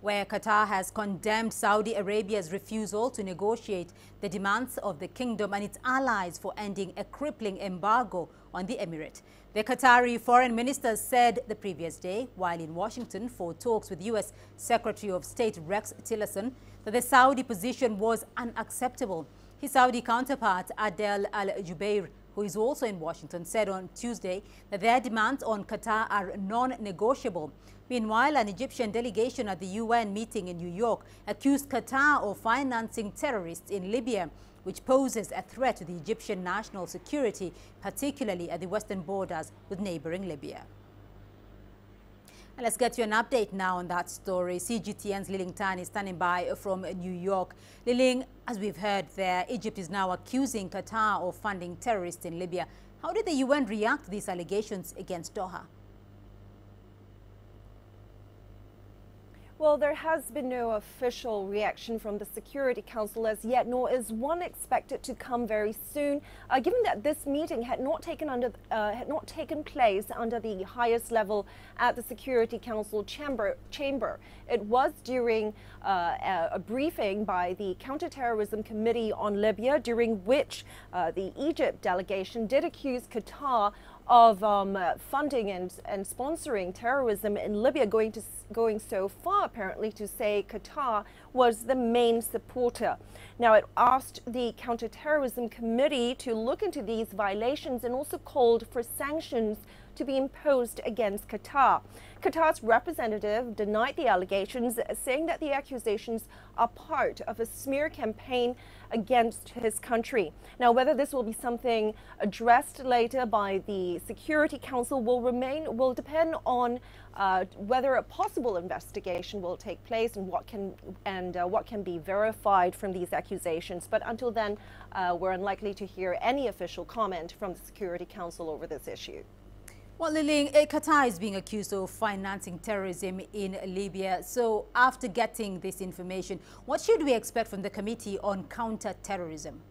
where Qatar has condemned Saudi Arabia's refusal to negotiate the demands of the kingdom and its allies for ending a crippling embargo on the emirate. The Qatari foreign minister said the previous day, while in Washington for talks with U.S. Secretary of State Rex Tillerson, that the Saudi position was unacceptable. His Saudi counterpart, Adel al-Jubeir, who is also in Washington, said on Tuesday that their demands on Qatar are non-negotiable. Meanwhile, an Egyptian delegation at the UN meeting in New York accused Qatar of financing terrorists in Libya, which poses a threat to the Egyptian national security, particularly at the western borders with neighboring Libya. And let's get you an update now on that story. CGTN's Liling Tan is standing by from New York. Liling, as we've heard there, Egypt is now accusing Qatar of funding terrorists in Libya. How did the UN react to these allegations against Doha? Well, there has been no official reaction from the Security Council as yet, nor is one expected to come very soon, given that this meeting had not taken place under the highest level at the Security Council chamber. It was during a briefing by the Counterterrorism Committee on Libya, during which the Egypt delegation did accuse Qatar of funding and sponsoring terrorism in Libya, going so far apparently to say Qatar was the main supporter. Now, it asked the Counterterrorism Committee to look into these violations and also called for sanctions to be imposed against Qatar. Qatar's representative denied the allegations, saying that the accusations are part of a smear campaign against his country. Now, whether this will be something addressed later by the Security Council will depend on whether a possible investigation will take place and what can be verified from these accusations. But until then, we're unlikely to hear any official comment from the Security Council over this issue. Well, Liling, Qatar is being accused of financing terrorism in Libya. So after getting this information, what should we expect from the Committee on Counter-Terrorism?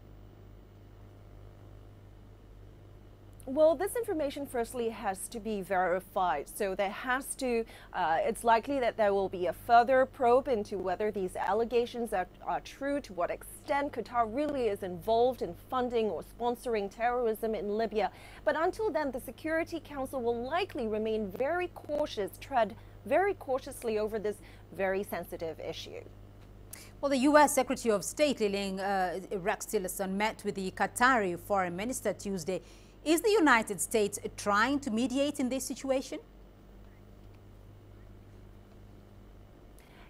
Well, this information firstly has to be verified. So there has to, it's likely that there will be a further probe into whether these allegations are true, to what extent Qatar really is involved in funding or sponsoring terrorism in Libya. But until then, the Security Council will likely remain very cautious, tread very cautiously over this very sensitive issue. Well, the U.S. Secretary of State, Rex Tillerson, met with the Qatari foreign minister Tuesday. Is the United States trying to mediate in this situation?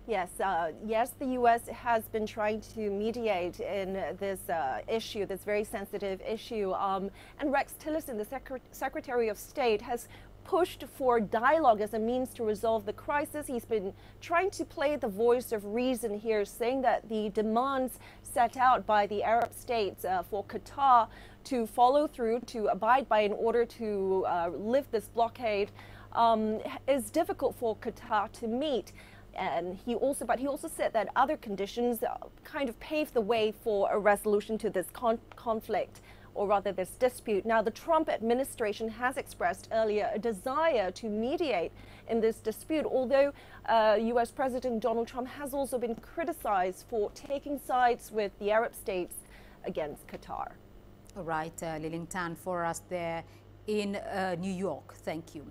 Yes, the U.S. has been trying to mediate in this issue, this very sensitive issue. And Rex Tillerson, the Secretary of State, has pushed for dialogue as a means to resolve the crisis. He's been trying to play the voice of reason here, saying that the demands set out by the Arab states for Qatar to follow through, to abide by in order to lift this blockade is difficult for Qatar to meet. And he also said that other conditions kind of pave the way for a resolution to this conflict, or rather this dispute. Now, the Trump administration has expressed earlier a desire to mediate in this dispute, although U.S. President Donald Trump has also been criticized for taking sides with the Arab states against Qatar. All right, Liling Tan for us there in New York. Thank you.